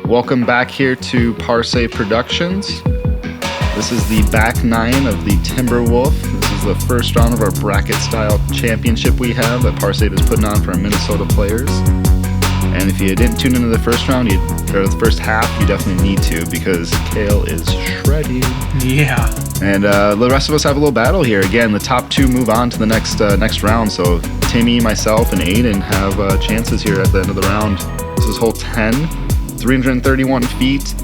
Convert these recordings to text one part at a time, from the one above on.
Welcome back here to Parsay Productions. This is the back nine of the Timberwolf. This is the first round of our bracket-style championship we have that Parsay is putting on for our Minnesota players. And if you didn't tune into the first round, or the first half, you definitely need to because Cale is shredding. Yeah. And the rest of us have a little battle here. Again, the top two move on to the next round. So Timmy, myself, and Aiden have chances here at the end of the round. This is hole 10, 331 feet,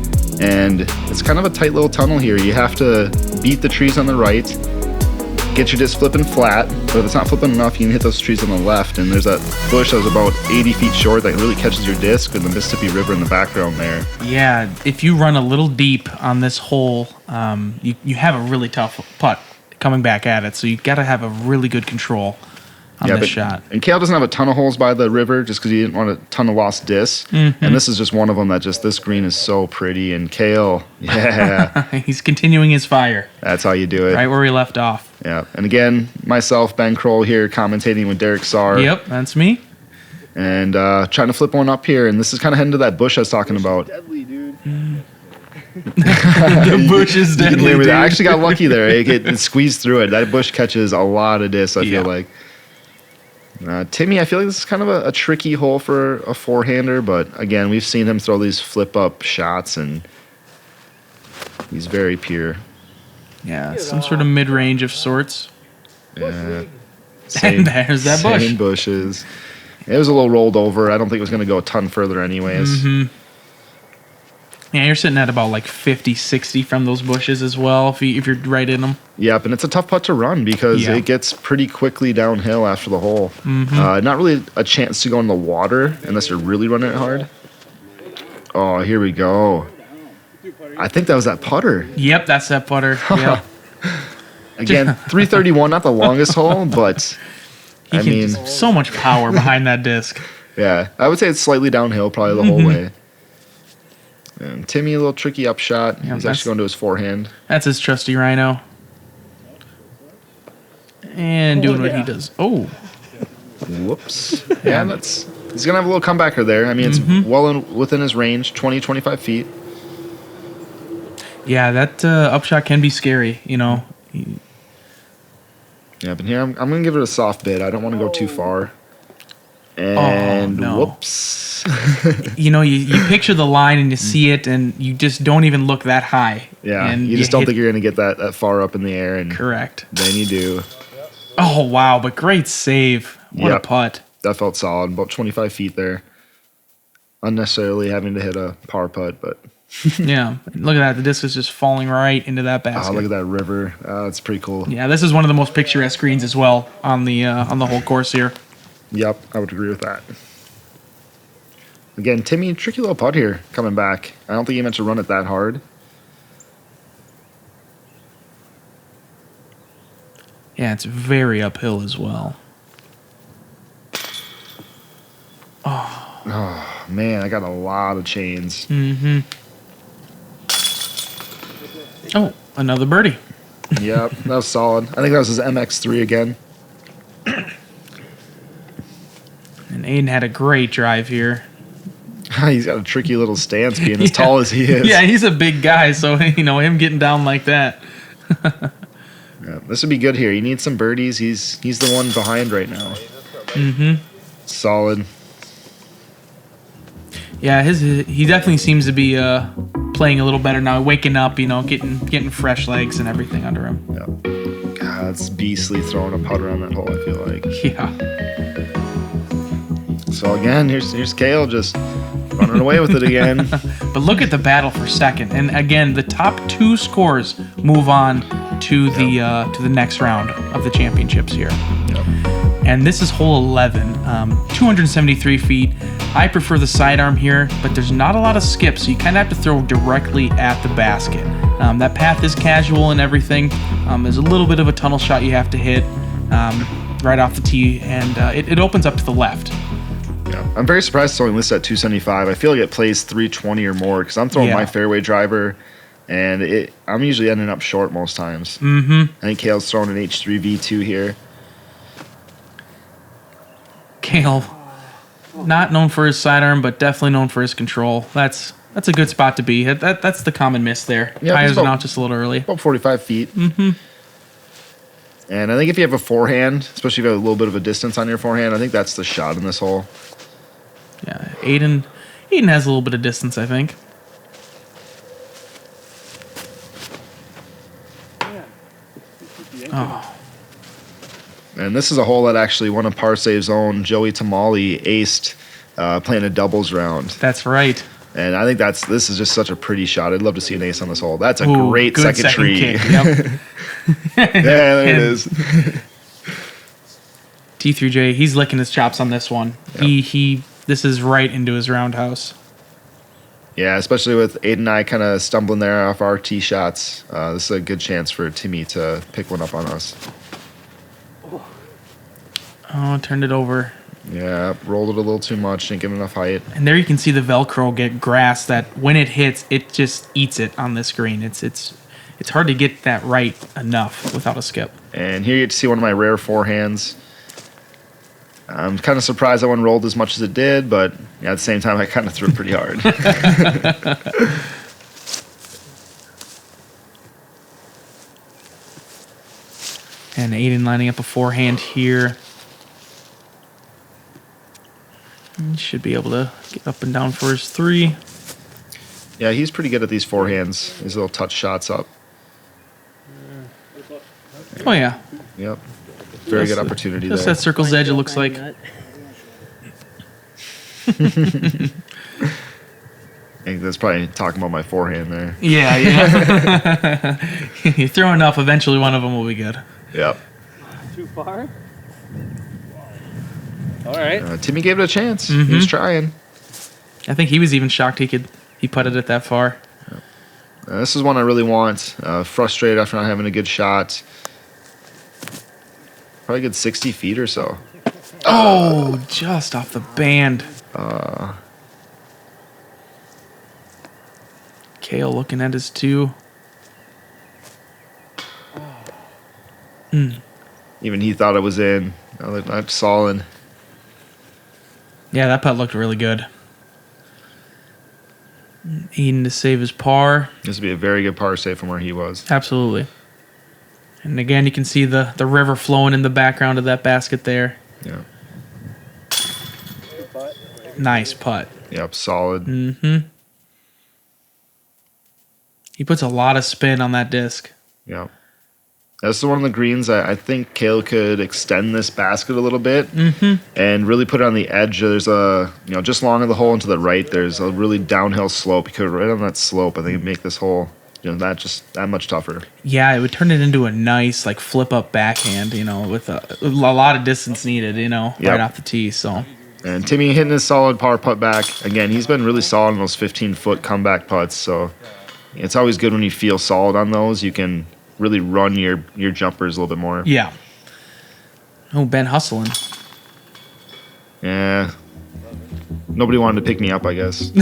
and it's kind of a tight little tunnel here. You have to beat the trees on the right, get your disc flipping flat, but if it's not flipping enough, you can hit those trees on the left, and there's that bush that's about 80 feet short that really catches your disc with the Mississippi River in the background there. Yeah, if you run a little deep on this hole, you have a really tough putt coming back at it, so you've got to have a really good control on this shot. And Cale doesn't have a ton of holes by the river just because he didn't want a ton of lost discs, and this is just one of them that this green is so pretty, and Cale, yeah. He's continuing his fire. That's how you do it. Right where we left off. Yeah, and again, myself, Ben Kroll here, commentating with Derek Sahr. Yep, that's me. And trying to flip one up here, and this is kind of heading to that bush I was talking about. Deadly, dude. The bush is deadly, dude. I actually got lucky there. It squeezed through it. That bush catches a lot of discs, I feel like. Timmy, I feel like this is kind of a tricky hole for a four-hander, but again, we've seen him throw these flip-up shots, and he's very pure. Yeah, some sort of mid-range of sorts. Yeah. And there's that bush. Same bushes. It was a little rolled over. I don't think it was going to go a ton further anyways. Yeah, you're sitting at about like 50, 60 from those bushes as well if you're right in them. Yep, and it's a tough putt to run because it gets pretty quickly downhill after the hole. Not really a chance to go in the water unless you're really running it hard. Oh, here we go. I think that was that putter. Yep, that's that putter. Yep. Again, 331, not the longest hole, but I mean, so much power behind that disc. Yeah, I would say it's slightly downhill probably the whole way. And Timmy, a little tricky upshot. Yeah, he's actually going to his forehand. That's his trusty Rhino. And doing what he does. Oh. Whoops. Yeah, he's going to have a little comebacker there. I mean, it's within his range, 20, 25 feet. Yeah, that upshot can be scary, you know. Yeah, but here I'm going to give it a soft bid. I don't want to go too far. And whoops. You know, you picture the line and you see it, and you just don't even look that high. Yeah, and you just don't think you're going to get that far up in the air. And correct. Then you do. Oh, wow, but great save. What a putt. That felt solid, about 25 feet there. Unnecessarily having to hit a par putt, but... Yeah, look at that. The disc is just falling right into that basket. Oh, look at that river. That's pretty cool. Yeah, this is one of the most picturesque greens as well on the whole course here. Yep, I would agree with that. Again, Timmy, tricky little putt here coming back. I don't think he meant to run it that hard. Yeah, it's very uphill as well. Oh, man, I got a lot of chains. Oh, another birdie. Yep, that was solid. I think that was his MX3 again. And Aiden had a great drive here. He's got a tricky little stance being as tall as he is. Yeah, he's a big guy, so, you know, him getting down like that. Yeah, this would be good here. He needs some birdies. He's the one behind right now. Solid. Yeah, he definitely seems to be playing a little better now, waking up, you know, getting fresh legs and everything under him. Yep. God, it's beastly throwing a putter on that hole, I feel like. Yeah. So again, here's Cale just running away with it again. But look at the battle for second. And again, the top two scores move on to the next round of the championships here. Yep. And this is hole 11, 273 feet. I prefer the sidearm here, but there's not a lot of skips, so you kind of have to throw directly at the basket. That path is casual and everything. There's a little bit of a tunnel shot you have to hit right off the tee, and it opens up to the left. Yeah, I'm very surprised it's only listed at 275. I feel like it plays 320 or more because I'm throwing my fairway driver, and I'm usually ending up short most times. I think Cale's throwing an H3 V2 here. Cale, not known for his sidearm, but definitely known for his control. That's That's a good spot to be. That's the common miss there. Yeah, Tires went out just a little early. About 45 feet. Mm-hmm. And I think if you have a forehand, especially if you have a little bit of a distance on your forehand, I think that's the shot in this hole. Yeah, Aiden has a little bit of distance, I think. Oh. And this is a hole that actually one of Parsave's own, Joey Temali, aced playing a doubles round. That's right. And I think this is just such a pretty shot. I'd love to see an ace on this hole. That's a great good second tree. Kick. Yep. Yeah, there it is. T3J, he's licking his chops on this one. Yep. This is right into his roundhouse. Yeah, especially with Aiden and I kind of stumbling there off our tee shots. This is a good chance for Timmy to pick one up on us. Oh, turned it over. Yeah, rolled it a little too much, didn't get enough height. And there you can see the Velcro get grass that when it hits, it just eats it on this green. It's hard to get that right enough without a skip. And here you get to see one of my rare forehands. I'm kind of surprised that one rolled as much as it did, but at the same time, I kind of threw it pretty hard. And Aiden lining up a forehand here. He should be able to get up and down for his 3. Yeah, he's pretty good at these forehands. These little touch shots up. Oh, yeah. Yep. Very good opportunity just there. That circle's edge, it looks like. I think that's probably talking about my forehand there. Yeah. You throw enough, eventually one of them will be good. Yep. Too far? All right. Timmy gave it a chance. Mm-hmm. He was trying. I think he was even shocked he putted it that far. This is one I really want. Frustrated after not having a good shot. Probably a good 60 feet or so. Oh, just off the band. Cale looking at his 2. Even he thought it was in. That's solid. Yeah, that putt looked really good. Aiden to save his par. This would be a very good par save from where he was. Absolutely. And again, you can see the river flowing in the background of that basket there. Yeah. Nice putt. Yep, solid. Mm-hmm. He puts a lot of spin on that disc. Yeah. This is one of the greens I think Cale could extend this basket a little bit and really put it on the edge. There's just long of the hole and to the right, there's a really downhill slope. You could right on that slope, I think it'd make this hole that much tougher. Yeah, it would turn it into a nice flip up backhand, with a lot of distance needed, right off the tee. So. And Timmy hitting his solid par putt back. Again, he's been really solid on those 15-foot comeback putts. So it's always good when you feel solid on those. You can really run your jumpers a little bit more. Yeah. Oh, Ben hustling. Yeah. Nobody wanted to pick me up, I guess.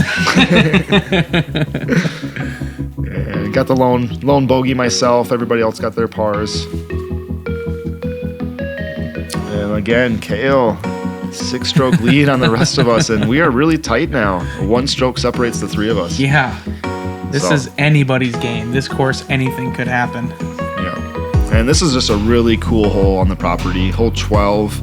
Yeah, got the lone bogey myself. Everybody else got their pars. And again, Cale, 6-stroke lead on the rest of us, and we are really tight now. 1 stroke separates the 3 of us. Yeah. This is anybody's game. This course, anything could happen. Yeah. And this is just a really cool hole on the property. Hole 12.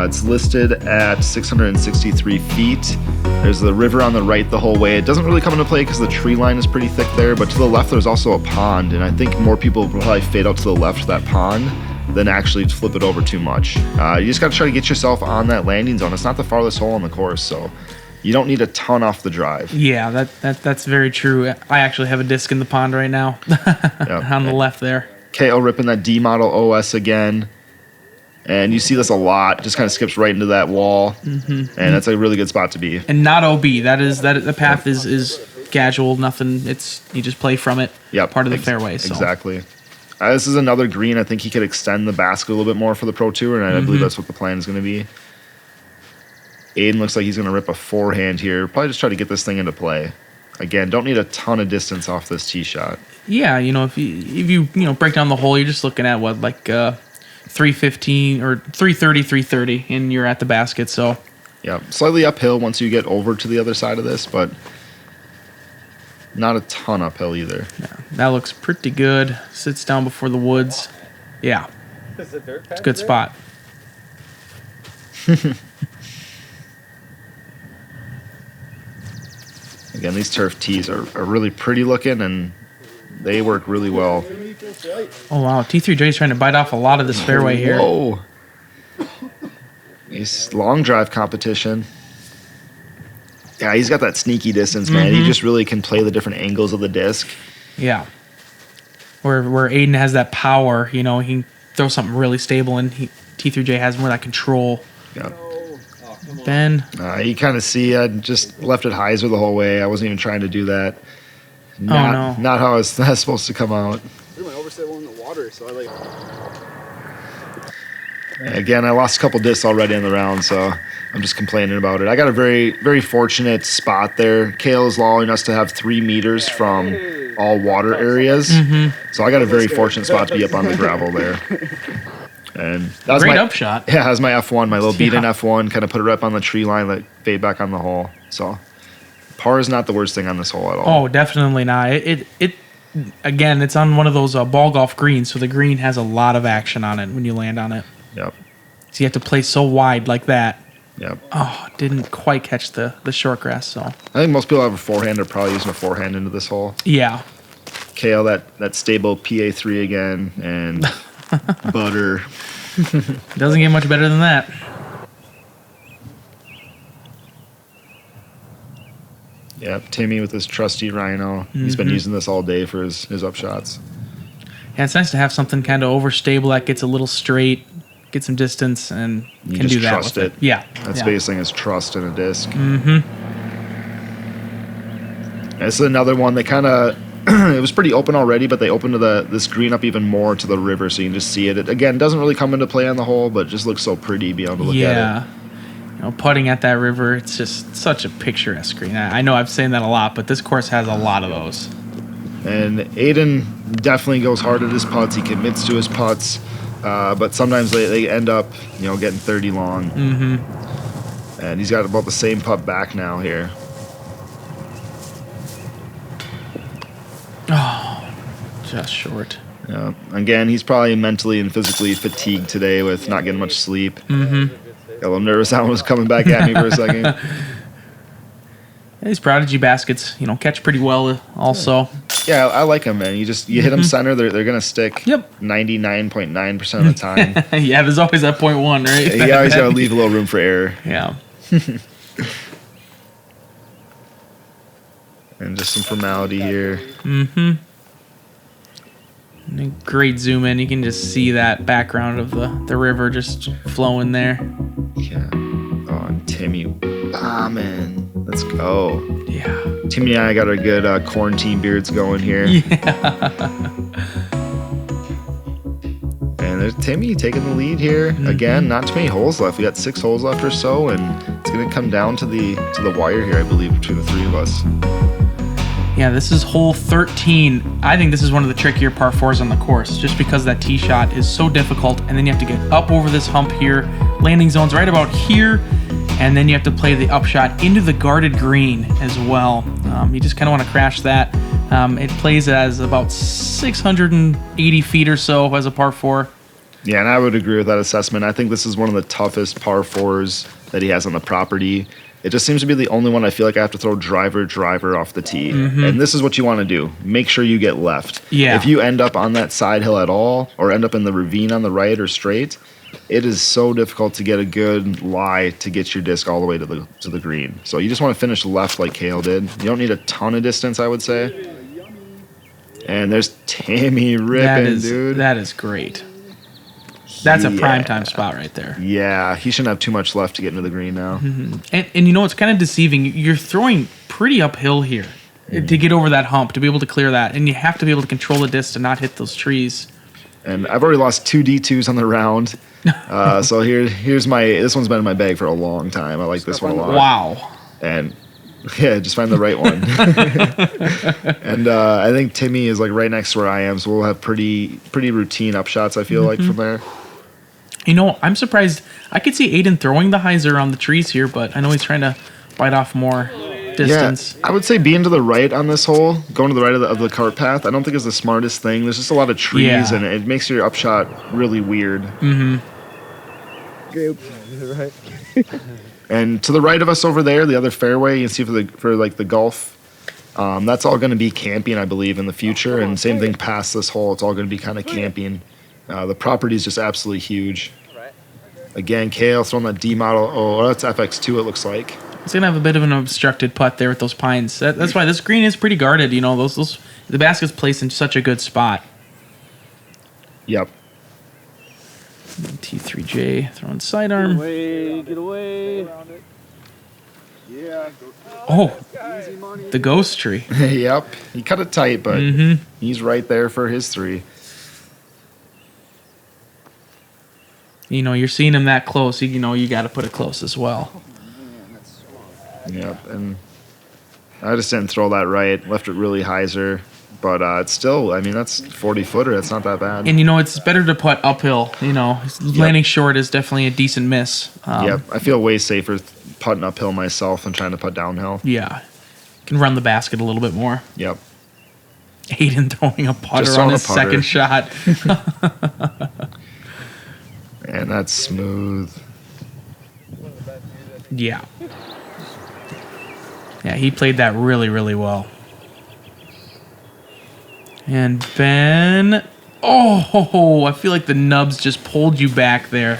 It's listed at 663 feet. There's the river on the right the whole way. It doesn't really come into play because the tree line is pretty thick there, but to the left there's also a pond, and I think more people will probably fade out to the left of that pond than actually flip it over too much. You just got to try to get yourself on that landing zone. It's not the farthest hole on the course, so you don't need a ton off the drive. Yeah, that's very true. I actually have a disc in the pond right now on the left there. Cale ripping that D model OS again. And you see this a lot. Just kind of skips right into that wall. And that's a really good spot to be. And not OB. The path is casual, nothing. You just play from it. Yep. Part of the fairway. So. Exactly. This is another green. I think he could extend the basket a little bit more for the Pro Tour, and I believe that's what the plan is going to be. Aiden looks like he's going to rip a forehand here. Probably just try to get this thing into play. Again, don't need a ton of distance off this tee shot. Yeah, if you break down the hole, you're just looking at 315 or 330, and you're at the basket. So yeah, slightly uphill once you get over to the other side of this, but not a ton uphill either. Yeah, that looks pretty good. Sits down before the woods. Yeah, Is it dirt it's a good spot. Again, these turf tees are really pretty looking, and they work really well. Oh, wow. T3J is trying to bite off a lot of this fairway here. Whoa. Nice long drive competition. Yeah, he's got that sneaky distance, man. He just really can play the different angles of the disc. Yeah. Where Aiden has that power, he can throw something really stable, and T3J has more of that control. Yeah. Ben. You kind of see I just left it hyzer the whole way. I wasn't even trying to do that. Not how it's supposed to come out. I overset one in the water, so I Again, I lost a couple discs already in the round, so I'm just complaining about it. I got a very, very fortunate spot there. Cale is allowing us to have 3 meters from all water areas. So I got a very fortunate spot to be up on the gravel there. And that was Great my upshot. Yeah, that was my F1, my little beat-in F1, kind of put it right up on the tree line, let fade back on the hole. So par is not the worst thing on this hole at all. Oh, definitely not. It again, it's on one of those ball golf greens, so the green has a lot of action on it when you land on it. Yep. So you have to play so wide like that. Yep. Oh, didn't quite catch the short grass, so. I think most people have a forehand are probably using a forehand into this hole. Yeah. Cale, that stable PA3 again, and butter. Doesn't get much better than that. Yep, Timmy with his trusty Rhino. He's been using this all day for his upshots. Yeah, it's nice to have something kind of overstable that gets a little straight, get some distance, and You can just do that trust with it. Yeah. That's yeah. basically his trust in a disc. This is another one. They kind of it was pretty open already, but they opened this green up even more to the river, so you can just see it. It again doesn't really come into play on the hole, but it just looks so pretty being able to look at it. Putting at that river, it's just such a picturesque green. I know I've saying that a lot, but this course has a lot of those. And Aiden definitely goes hard at his putts. He commits to his putts, but sometimes they end up, getting 30 long. And he's got about the same putt back now here. Oh, just short. Yeah. Again, he's probably mentally and physically fatigued today with not getting much sleep. Got a little nervous. That one was coming back at me for a second. These prodigy baskets, catch pretty well also. Yeah, I like them, man. You hit them center, they're gonna stick. Yep. 99.9% of the time. Yeah, there's always that 0.1, right? You always gotta leave a little room for error. Yeah. And just some formality here. Great zoom in. You can just see that background of the river just flowing there. Yeah. Oh, and Timmy bombing. Let's go. Yeah. Timmy and I got our good quarantine beards going here. Yeah. And there's Timmy taking the lead here. Again, not too many holes left. We got 6 holes left or so, and it's gonna come down to the wire here, I believe, between the 3 of us. Yeah, this is hole 13. I think this is one of the trickier par 4s on the course, just because that tee shot is so difficult, and then you have to get up over this hump here. Landing zone's right about here, and then you have to play the upshot into the guarded green as well. You just kind of want to crash that. It plays as about 680 feet or so as a par 4. Yeah, and I would agree with that assessment. I think this is one of the toughest par 4s that he has on the property. It just seems to be the only one I feel like I have to throw driver off the tee. And this is what you want to do. Make sure you get left. Yeah. If you end up on that side hill at all, or end up in the ravine on the right or straight, it is so difficult to get a good lie to get your disc all the way to the green. So you just want to finish left like Cale did. You don't need a ton of distance, I would say. And there's Timmy ripping, dude. That is great. That's a prime time spot right there. Yeah, he shouldn't have too much left to get into the green now. And it's kind of deceiving. You're throwing pretty uphill here to get over that hump, to be able to clear that. And you have to be able to control the disc to not hit those trees. And I've already lost 2 D2s on the round. So here's this one's been in my bag for a long time. I like this one a lot. Wow. And yeah, just find the right one. And I think Timmy is like right next to where I am, so we'll have pretty routine upshots, I feel like, from there. I'm surprised. I could see Aiden throwing the hyzer on the trees here, but I know he's trying to bite off more. distance. Yeah, I would say being to the right on this hole, going to the right of the cart path, I don't think is the smartest thing. There's just a lot of trees, and it makes your upshot really weird. Mm-hmm. Right. And to the right of us over there, the other fairway, you can see for the golf. That's all going to be camping, I believe, in the future. And same thing past this hole, it's all going to be kind of camping. The property is just absolutely huge. Again, Cale throwing that D model. Oh, that's FX2, it looks like. It's gonna have a bit of an obstructed putt there with those pines. That's why this green is pretty guarded. You know, the basket's placed in such a good spot. Yep. T3J throwing sidearm. Get away. Yeah. Oh, the ghost tree. Yep. He cut it tight, but he's right there for his 3. You know, you're seeing him that close. You know, you got to put it close as well. Yep. And I just didn't throw that right. Left it really hyzer. But it's still, I mean, that's 40-footer. That's not that bad. And, you know, it's better to putt uphill. You know, landing short is definitely a decent miss. Yep. I feel way safer putting uphill myself than trying to putt downhill. Yeah. You can run the basket a little bit more. Yep. Aiden throwing a putter on his second shot. And that's smooth. Yeah. Yeah, he played that really, really well. And Ben... Oh, I feel like the nubs just pulled you back there.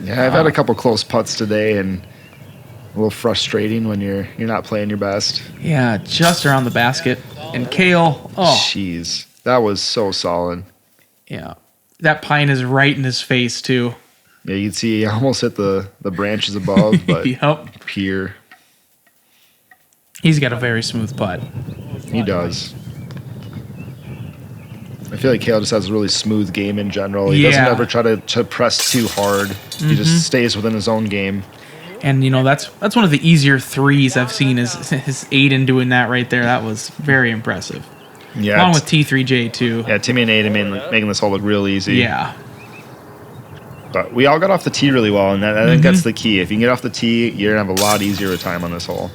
Yeah, I've had a couple close putts today, and a little frustrating when you're not playing your best. Yeah, just around the basket. And Cale... Oh, jeez. That was so solid. yeah. That pine is right in his face, too. Yeah, you can see he almost hit the branches above, but Yep. pure. He's got a very smooth putt. He does. I feel like Cale just has a really smooth game in general. He doesn't ever try to press too hard. He just stays within his own game. And, you know, that's one of the easier threes I've seen is Aiden doing that right there. That was very impressive. Yeah, Along with T3J, too. Yeah, Timmy and Aiden making this hole look real easy. Yeah. But we all got off the tee really well, and I think that's the key. If you can get off the tee, you're going to have a lot easier time on this hole.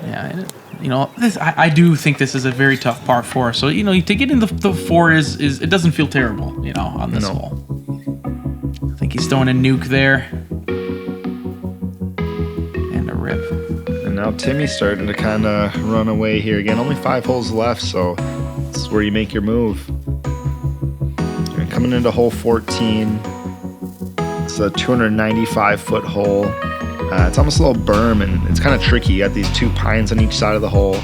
Yeah, and, you know, I do think this is a very tough par 4. So, you know, to get in the 4 is it doesn't feel terrible, you know, on this hole. I think he's throwing a nuke there. And a rip. And now Timmy's starting to kind of run away here again. Only 5 holes left, so this is where you make your move. And coming into hole 14, it's a 295-foot hole. It's almost a little berm, and it's kind of tricky. You got these 2 pines on each side of the hole.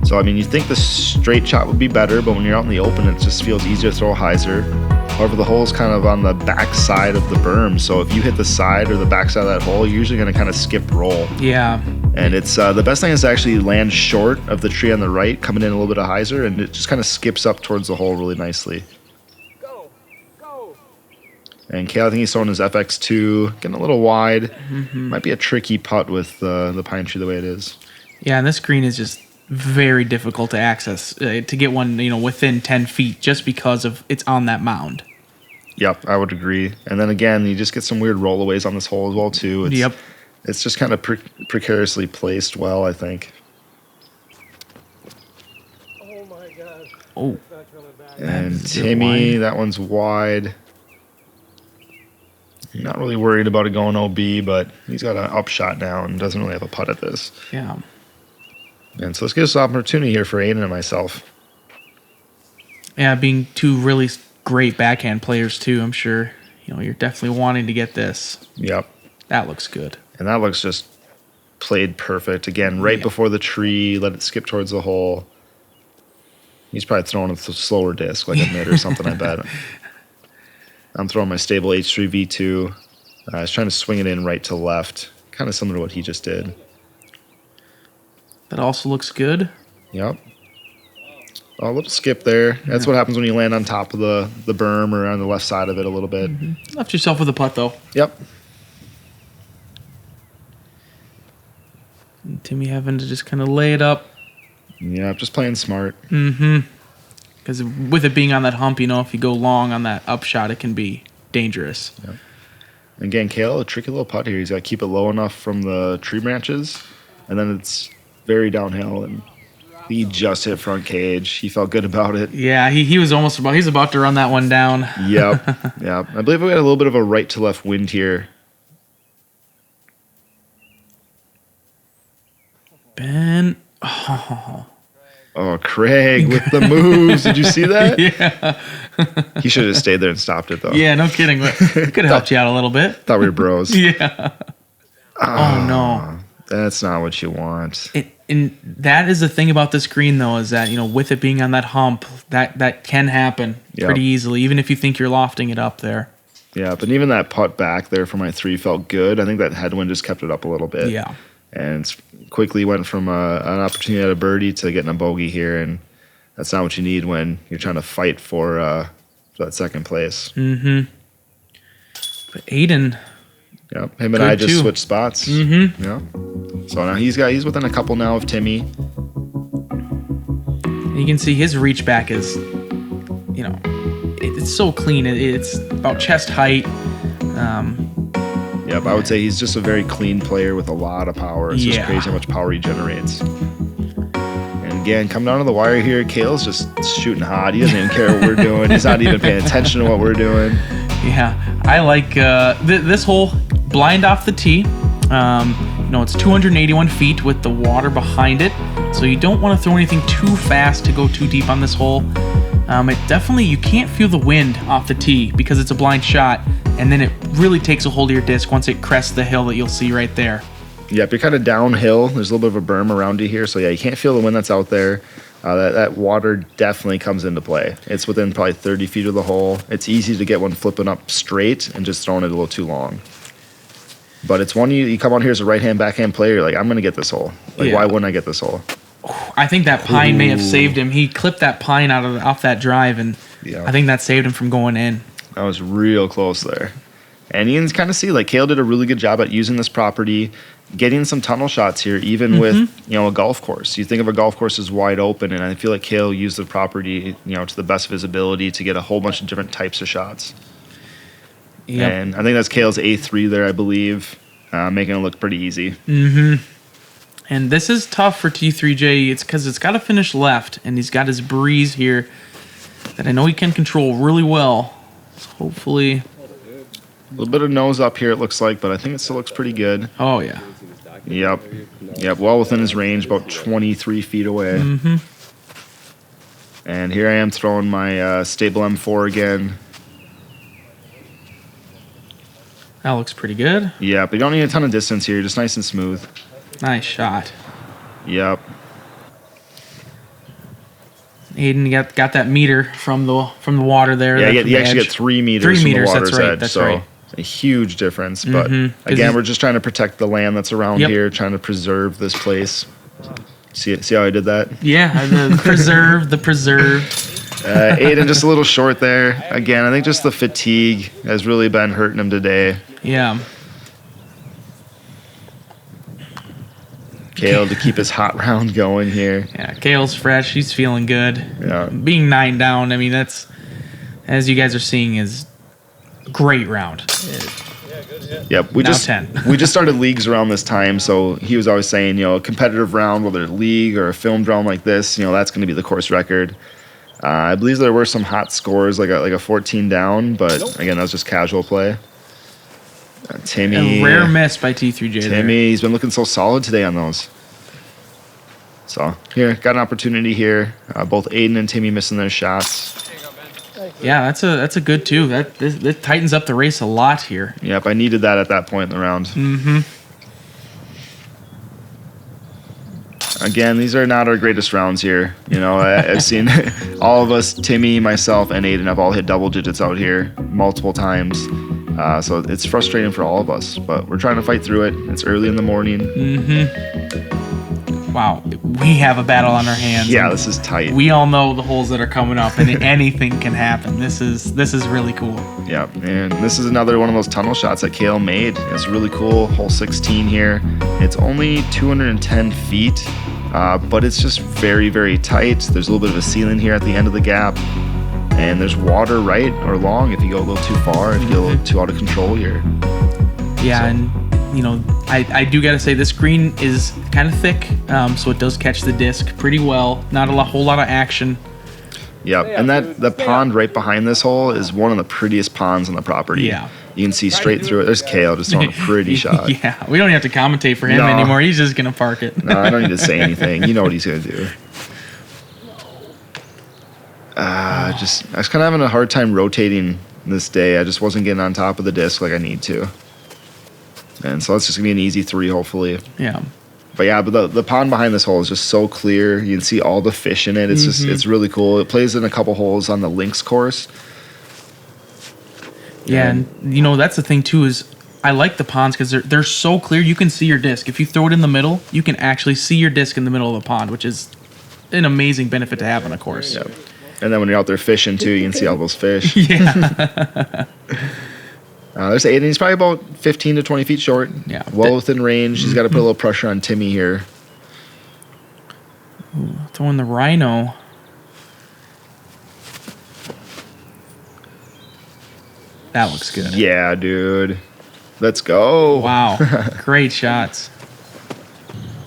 So, I mean, you think the straight shot would be better, but when you're out in the open, it just feels easier to throw a hyzer. However, the hole is kind of on the back side of the berm, so if you hit the side or the back side of that hole, you're usually going to kind of skip roll. Yeah. And it's the best thing is to actually land short of the tree on the right, coming in a little bit of hyzer, and it just kind of skips up towards the hole really nicely. And Cale, I think he's throwing his FX2, getting a little wide. Might be a tricky putt with the pine tree the way it is. Yeah, and this green is just very difficult to access, to get one, you know, within 10 feet just because of it's on that mound. Yep, I would agree. And then again, you just get some weird rollaways on this hole as well, too. It's just kind of precariously placed well, I think. Oh my God. Oh. And Timmy, that one's wide. Not really worried about it going OB, but he's got an upshot now and doesn't really have a putt at this. Yeah. And so let's get us an opportunity here for Aiden and myself. Yeah, being 2 really great backhand players, too, I'm sure. You know, you're definitely wanting to get this. Yep. That looks good. And that looks just played perfect. Again, right before the tree, let it skip towards the hole. He's probably throwing a slower disc, like a mid or something, I bet. I'm throwing my stable H3 V2. I was trying to swing it in right to left, kind of similar to what he just did. That also looks good. Yep. Oh, a little skip there. That's what happens when you land on top of the berm or on the left side of it a little bit. Left yourself with a putt, though. Yep. And Timmy having to just kind of lay it up. Yeah, just playing smart. Because with it being on that hump, you know, if you go long on that upshot, it can be dangerous. Yep. Again, Cale, a tricky little putt here. He's got to keep it low enough from the tree branches, and then it's very downhill, and he just hit front cage. He felt good about it. Yeah, he was he's about to run that one down. Yep. Yep. I believe we got a little bit of a right to left wind here. Ben. Oh, Kraig with the moves. Did you see that? Yeah. He should have stayed there and stopped it, though. Yeah, no kidding. It could have helped you out a little bit. Thought we were bros. Yeah. Oh, no. That's not what you want. And that is the thing about this green, though, is that, with it being on that hump, that can happen pretty easily, even if you think you're lofting it up there. Yeah, but even that putt back there for my 3 felt good. I think that headwind just kept it up a little bit. Yeah. And quickly went from an opportunity at a birdie to getting a bogey here, and that's not what you need when you're trying to fight for that second place. Mm-hmm. But Aiden... Yep, him and I just switched spots. Mm-hmm. Yeah. So now he's within a couple now of Timmy. And you can see his reach back is, it's so clean. It's about chest height. Yep, I would say he's just a very clean player with a lot of power. It's just crazy how much power he generates. And again, come down to the wire here. Cale's just shooting hot. He doesn't even care what we're doing. He's not even paying attention to what we're doing. Yeah, I like this hole blind off the tee. It's 281 feet with the water behind it, so you don't want to throw anything too fast to go too deep on this hole. It definitely, you can't feel the wind off the tee because it's a blind shot, and then it really takes a hold of your disc once it crests the hill that you'll see right there. Yep, you're kind of downhill. There's a little bit of a berm around you here, so yeah, you can't feel the wind that's out there. That water definitely comes into play. It's within probably 30 feet of the hole. It's easy to get one flipping up straight and just throwing it a little too long. But it's one you come on here as a right-hand, backhand player, you're like, I'm going to get this hole. Why wouldn't I get this hole? I think that pine may have saved him. He clipped that pine off that drive, and I think that saved him from going in. That was real close there. And you can kind of see, Cale did a really good job at using this property, getting some tunnel shots here, even with, a golf course. You think of a golf course as wide open, and I feel like Cale used the property, to the best visibility to get a whole bunch of different types of shots. Yep. And I think that's Cale's A3 there, I believe, making it look pretty easy. Mm-hmm. And this is tough for T3J. It's because it's got to finish left, and he's got his breeze here that I know he can control really well. So hopefully... A little bit of nose up here, it looks like, but I think it still looks pretty good. Oh, yeah. Yep, well within his range, about 23 feet away. Mm-hmm. And here I am throwing my stable M4 again. That looks pretty good. Yeah, but you don't need a ton of distance here, just nice and smooth. Nice shot. Yep. Aiden got that meter from the water there. Yeah, you actually get 3 meters from the water's edge. That's so right. It's a huge difference. But again, we're just trying to protect the land that's around here, trying to preserve this place. See how I did that? Yeah, the preserve. Aiden just a little short there. Again, I think just the fatigue has really been hurting him today. Yeah. Cale to keep his hot round going here. Yeah, Cale's fresh. He's feeling good. Yeah. Being 9 down, I mean, that's, as you guys are seeing, is a great round. Yep, we just started leagues around this time, so he was always saying, a competitive round, whether a league or a filmed round like this, that's going to be the course record. I believe there were some hot scores, like a 14 down, but again, that was just casual play. Timmy. A rare miss by T3J. Timmy, he's been looking so solid today on those. So here, got an opportunity here. Both Aiden and Timmy missing their shots. Yeah, that's a good two. That tightens up the race a lot here. Yep, I needed that at that point in the round. Mm-hmm. Again, these are not our greatest rounds here. I've seen all of us, Timmy, myself, and Aiden have all hit double digits out here multiple times. So it's frustrating for all of us, but we're trying to fight through it. It's early in the morning. Mm-hmm. Wow, we have a battle on our hands. Yeah, this is tight. We all know the holes that are coming up, and anything can happen. This is really cool. Yeah, and this is another one of those tunnel shots that Cale made. It's really cool. Hole 16 here. It's only 210 feet, but it's just very, very tight. There's a little bit of a ceiling here at the end of the gap. And there's water right or long if you go a little too far, if you get a little too out of control here. Yeah, So- and I do gotta say this green is kind of thick, so it does catch the disc pretty well. Not a whole lot of action. Yep, and the pond right behind this hole is one of the prettiest ponds on the property. Yeah. You can see straight through it. There's Cale just throwing a pretty shot. Yeah, we don't have to commentate for him No. anymore. He's just gonna park it. No, I don't need to say anything. You know what he's gonna do. I was kind of having a hard time rotating this day. I just wasn't getting on top of the disc like I need to. And so it's just gonna be an easy 3, hopefully. Yeah. But yeah, but the pond behind this hole is just so clear. You can see all the fish in it. It's just it's really cool. It plays in a couple holes on the links course. Yeah, and that's the thing too is I like the ponds because they're so clear. You can see your disc. If you throw it in the middle, you can actually see your disc in the middle of the pond, which is an amazing benefit to have on a course. Yep. And then when you're out there fishing too, you can see all those fish. Yeah. There's Aiden. He's probably about 15 to 20 feet short. Yeah. Well within range. He's got to put a little pressure on Timmy here. Throwing the rhino. That looks good. Yeah, dude. Let's go. Wow. Great shots.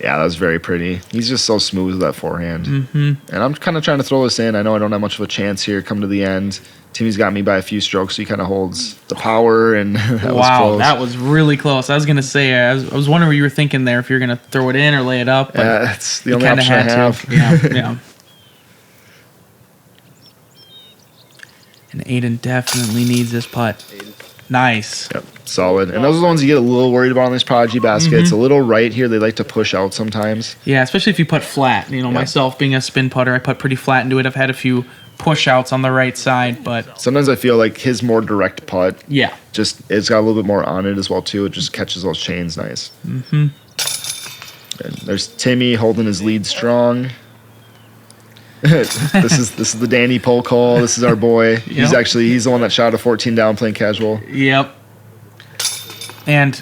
Yeah, that was very pretty. He's just so smooth with that forehand. And I'm kind of trying to throw this in. I know I don't have much of a chance here come to the end. Timmy's got me by a few strokes, so he kind of holds the power, and that was close. That was really close. I was going to say, I was wondering what you were thinking there, if you're going to throw it in or lay it up. But that's the you only kinda option I had have. to. Yeah. And Aiden definitely needs this putt. Nice. Yep, solid. And those are the ones you get a little worried about on these prodigy baskets. A little right here, they like to push out sometimes. Yeah, especially if you putt flat. Myself being a spin putter, I putt pretty flat into it. I've had a few push outs on the right side, but Sometimes I feel like his more direct putt, yeah. just it's got a little bit more on it as well too. It just catches those chains nice. And there's Timmy holding his lead strong. This is the Danny Polk hole. This is our boy. He's the one that shot a 14 down playing casual. Yep. And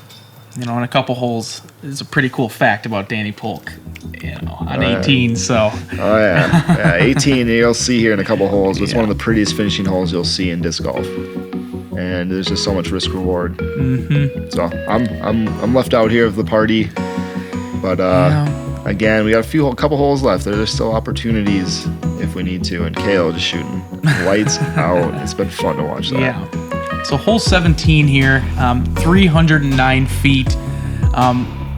in a couple holes, there's a pretty cool fact about Danny Polk. On 18. So. Oh yeah, 18. You'll see here in a couple holes. It's one of the prettiest finishing holes you'll see in disc golf, and there's just so much risk reward. So I'm left out here of the party, but again, we got a couple holes left. There's still opportunities if we need to, and Cale just shooting lights out. It's been fun to watch that. Yeah. So hole 17 here, 309 feet.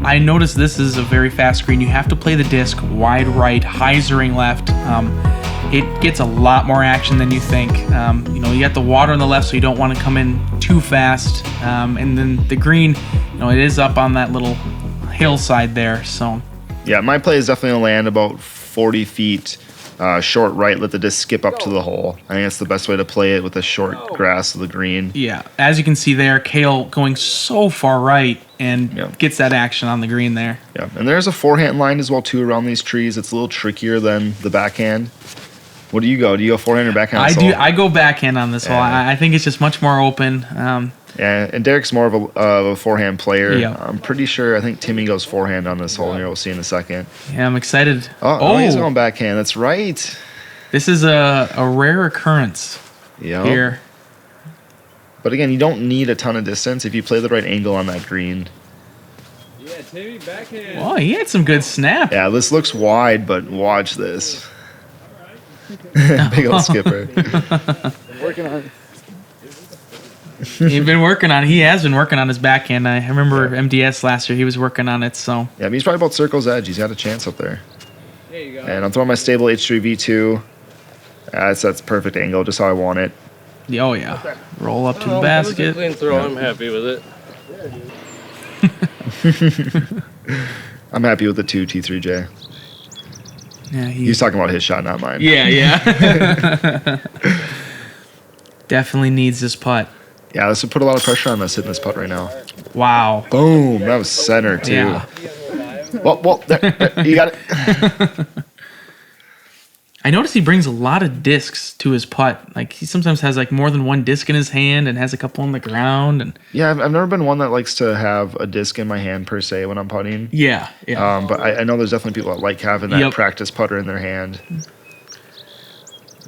I noticed this is a very fast green. You have to play the disc wide right, hyzering left. It gets a lot more action than you think. You got the water on the left, so you don't want to come in too fast. And then the green, it is up on that little hillside there. So yeah, my play is definitely going to land about 40 feet short right. Let the disc skip up to the hole. I think that's the best way to play it with the short grass of the green. yeah, as you can see there, Cale going so far right and gets that action on the green there. Yeah, and there's a forehand line as well too around these trees. It's a little trickier than the backhand. What do you go? Do you go forehand or backhand? I go backhand on this hole. I think it's just much more open. Yeah, and Derek's more of a forehand player. Yeah. I'm pretty sure. I think Timmy goes forehand on this hole here. We'll see in a second. Yeah, I'm excited. Oh, he's going backhand. That's right. This is a rare occurrence here. But again, you don't need a ton of distance if you play the right angle on that green. Yeah, Timmy, backhand. Oh, he had some good snap. Yeah, this looks wide, but watch this. Big old skipper. Working on it. He's been working on it. He has been working on his backhand. I remember MDS last year. He was working on it. So Yeah, he's probably about circle's edge. He's got a chance up there. There you go. And I'm throwing my stable H3 V2. That's perfect angle, just how I want it. oh yeah, roll up to the That was a basket. clean throw. I'm happy with it. I'm happy with the 2 T3J. Yeah, He's talking about his shot, not mine. yeah. Definitely needs this putt. Yeah, this would put a lot of pressure on this hitting this putt right now. Wow. Boom, that was center too. Yeah. Well, there, you got it. I noticed he brings a lot of discs to his putt. Like he sometimes has like more than one disc in his hand and has a couple on the ground. And Yeah, I've never been one that likes to have a disc in my hand per se when I'm putting. yeah. But I know there's definitely people that like having that Yep. practice putter in their hand.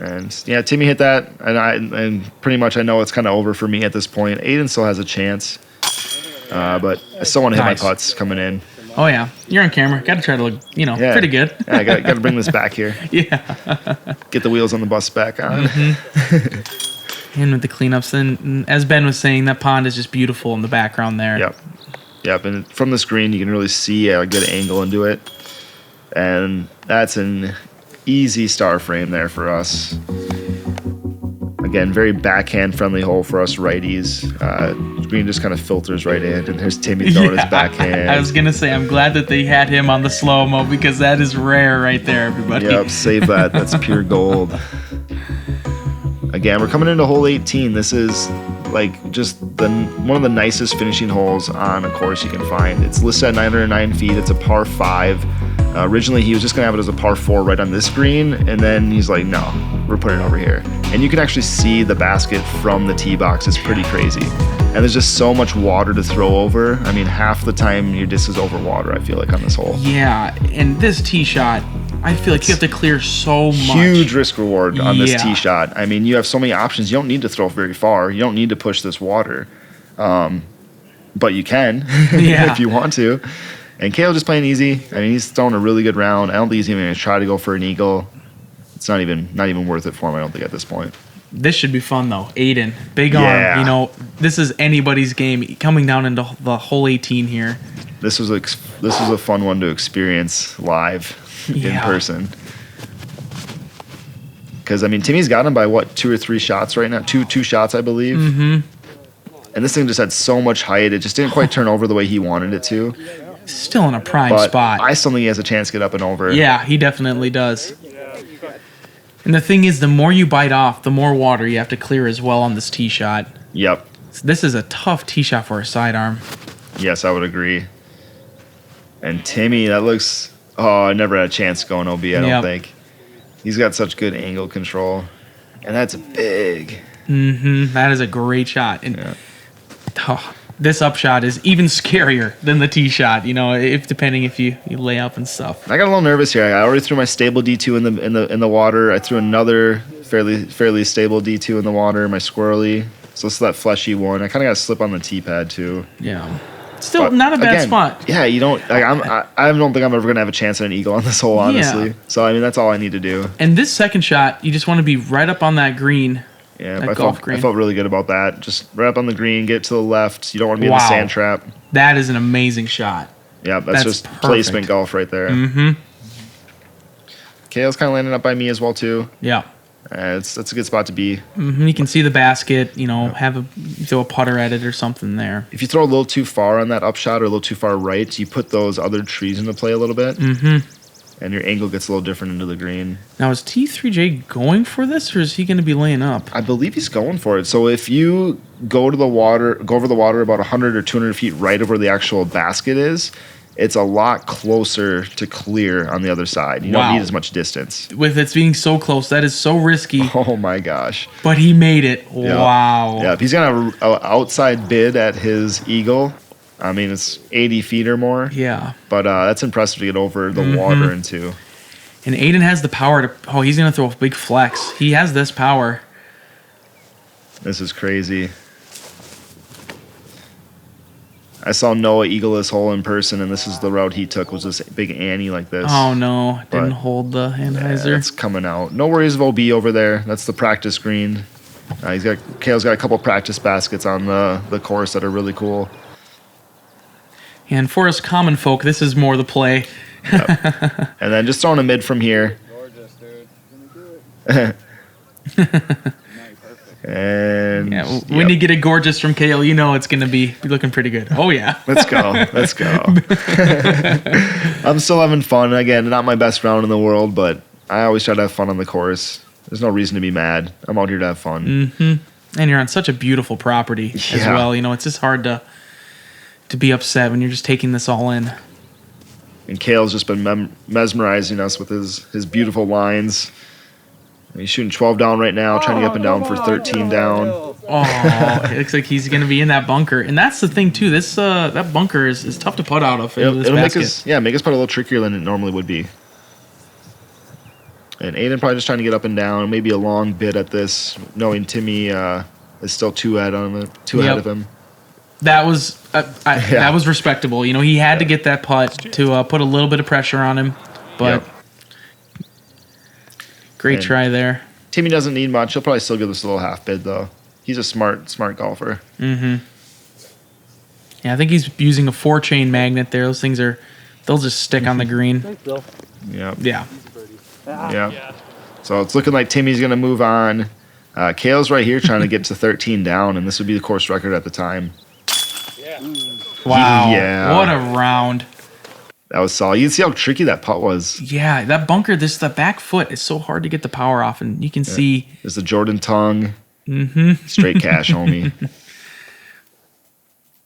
And yeah, Timmy hit that, and pretty much I know it's kind of over for me at this point. Aiden still has a chance, but I still want to hit Nice. my putts coming in. Oh yeah, you're on camera. Got to try to look, Yeah. pretty good. Yeah, I got to bring this back here. Yeah. Get the wheels on the bus back on. And with the cleanups, and as Ben was saying, that pond is just beautiful in the background there. Yep. And from the screen, you can really see a good angle into it. And that's an easy star frame there for us. Again, very backhand-friendly hole for us righties. Green just kind of filters right in, and there's Timmy throwing his backhand. I was going to say, I'm glad that they had him on the slow-mo because that is rare right there, everybody. Yep, save that. That's pure gold. Again, we're coming into hole 18. This is like just one of the nicest finishing holes on a course you can find. It's listed at 909 feet. It's a par 5. Originally, he was just going to have it as a par 4 right on this green, and then he's like, no, we're putting it over here. And you can actually see the basket from the tee box. It's pretty crazy. And there's just so much water to throw over. I mean, half the time your disc is over water, I feel like, on this hole. Yeah, and this tee shot, I feel like you have to clear so much. Huge risk reward on this Yeah. tee shot. I mean, you have so many options. You don't need to throw very far. You don't need to push this water. But you can Yeah. if you want to. And Cale just playing easy. I mean, he's throwing a really good round. I don't think he's even going to try to go for an eagle. It's not even worth it for him, I don't think, at this point. This should be fun, though. Aiden, big arm. Yeah. This is anybody's game. Coming down into the hole 18 here. This was a fun one to experience live in Yeah. person. Because, I mean, Timmy's got him by, 2 or 3 shots right now? Two shots, I believe. Mm-hmm. And this thing just had so much height. It just didn't quite turn over the way he wanted it to. Still in a prime But spot. I still think he has a chance to get up and over. Yeah, he definitely does. And the thing is, the more you bite off, the more water you have to clear as well on this tee shot. Yep. So this is a tough tee shot for a sidearm. Yes, I would agree. And Timmy, that looks... Oh, I never had a chance going OB, I don't Yep. think. He's got such good angle control. And that's big. Mm-hmm. That is a great shot. And Yeah. this upshot is even scarier than the tee shot, depending if you lay up and stuff. I got a little nervous here. I already threw my stable D2 in the water. I threw another fairly stable D2 in the water, my squirrely. So this is that fleshy one. I kind of got to slip on the tee pad too. Yeah. Still But not a bad again, spot. Yeah, you don't. Like, I don't think I'm ever gonna have a chance at an eagle on this hole, honestly. Yeah. So I mean, that's all I need to do. And this second shot, you just want to be right up on that green. Yeah, That I golf felt green. really good about that. Just right up on the green, get to the left. You don't want to be in Wow. the sand trap. That is an amazing shot. Yeah, that's just perfect. placement golf right there. Mm-hmm. Kale's kind of landing up by me as well too. Yeah. That's a good spot to be. Mm-hmm. You can see the basket, throw a putter at it or something there. If you throw a little too far on that upshot or a little too far right, you put those other trees into play a little bit, and your angle gets a little different into the green. Now, is T3J going for this, or is he going to be laying up? I believe he's going for it. So if you go over the water about 100 or 200 feet right of where the actual basket is, it's a lot closer to clear on the other side. You Wow. don't need as much distance. With it being so close, that is so risky, Oh my gosh. but he made it. Yeah. Wow. Yeah, if he's going to have an outside bid at his eagle, I mean, it's 80 feet or more. Yeah. But that's impressive to get over the water into. And Aiden has the power to... Oh, he's going to throw a big flex. He has this power. This is crazy. I saw Noah eagle this hole in person, and this is the route he took, was this big Annie like this. Oh, no. Didn't But- hold the Yeah, Anheuser. it's coming out. No worries of OB over there. That's the practice green. Kale's got a couple practice baskets on the course that are really cool. And for us common folk, this is more the play. And then just throwing a mid from here. Gorgeous, dude. And Yeah, yep. when you get a gorgeous from Cale, you know it's going to be looking pretty good. Oh, yeah. Let's go. Let's go. I'm still having fun. Again, not my best round in the world, but I always try to have fun on the course. There's no reason to be mad. I'm out here to have fun. And you're on such a beautiful property as Yeah. well. It's just hard to be upset when you're just taking this all in. And Kale's just been mesmerizing us with his beautiful lines. He's shooting 12 down right now, trying to get up and down for 13 down. Oh, it looks like he's going to be in that bunker. And that's the thing, too. This that bunker is tough to putt out of into this It'll basket. make us put a little trickier than it normally would be. And Aiden probably just trying to get up and down, maybe a long bit at this, knowing Timmy is still two ahead of him. That was that was respectable. You know, he had to get that putt to put a little bit of pressure on him, but great try there. Timmy doesn't need much. He'll probably still give this a little half bid though. He's a smart golfer. Mm-hmm. Yeah, I think he's using a 4-chain magnet there. Those things they'll just stick on the green. Thanks, Bill. Yeah. Yeah. So it's looking like Timmy's gonna move on. Cale's right here trying to get to 13 down, and this would be the course record at the time. Wow. Yeah. What a round. That was solid. You can see how tricky that putt was. Yeah, that bunker, the back foot is so hard to get the power off, and you can see. There's the Jordan tongue. Mm-hmm. Straight cash, homie.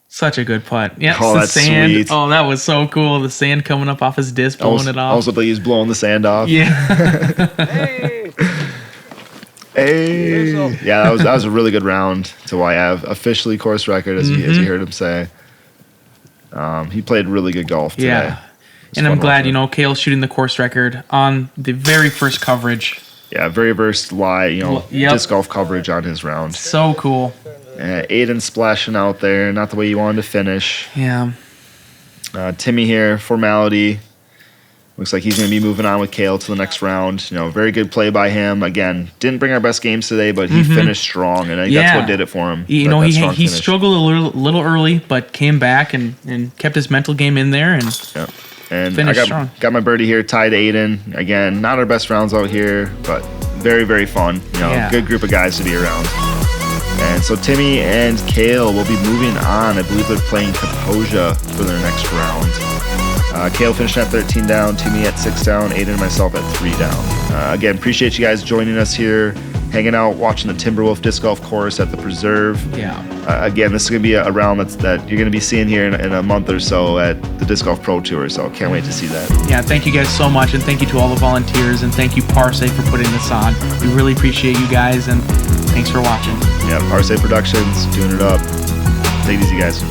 Such a good putt. Yeah, Oh, the that's sand. sweet. Oh, that was so cool. The sand coming up off his disc, blowing it off. Also, like he's blowing the sand off. Yeah. Hey. Yeah, that was a really good round to YF. Officially course record, as you heard him say. He played really good golf today. Yeah. And I'm glad, Cale's shooting the course record on the very first coverage. Yeah, very versed live, Yep. disc golf coverage on his round. So cool. Aiden splashing out there, not the way you wanted to finish. Yeah. Timmy here, formality. Looks like he's going to be moving on with Cale to the next round. Very good play by him. Again, didn't bring our best games today, but he finished strong, and I think that's what did it for him. He struggled a little early, but came back and kept his mental game in there and finished strong. Got my birdie here, tied Aiden. Again, not our best rounds out here, but very, very fun. Good group of guys to be around. And so Timmy and Cale will be moving on. I believe they're playing Kaposia for their next round. Cale finished at 13 down, Timmy at 6 down, Aiden and myself at 3 down. Again, appreciate you guys joining us here, hanging out, watching the Timberwolf Disc Golf Course at the Preserve. Yeah. Again, this is going to be a round that you're going to be seeing here in a month or so at the Disc Golf Pro Tour, so can't wait to see that. Yeah, thank you guys so much, and thank you to all the volunteers, and thank you, Parse, for putting this on. We really appreciate you guys, and thanks for watching. Yeah, Parse Productions, doing it up. Take it easy, guys.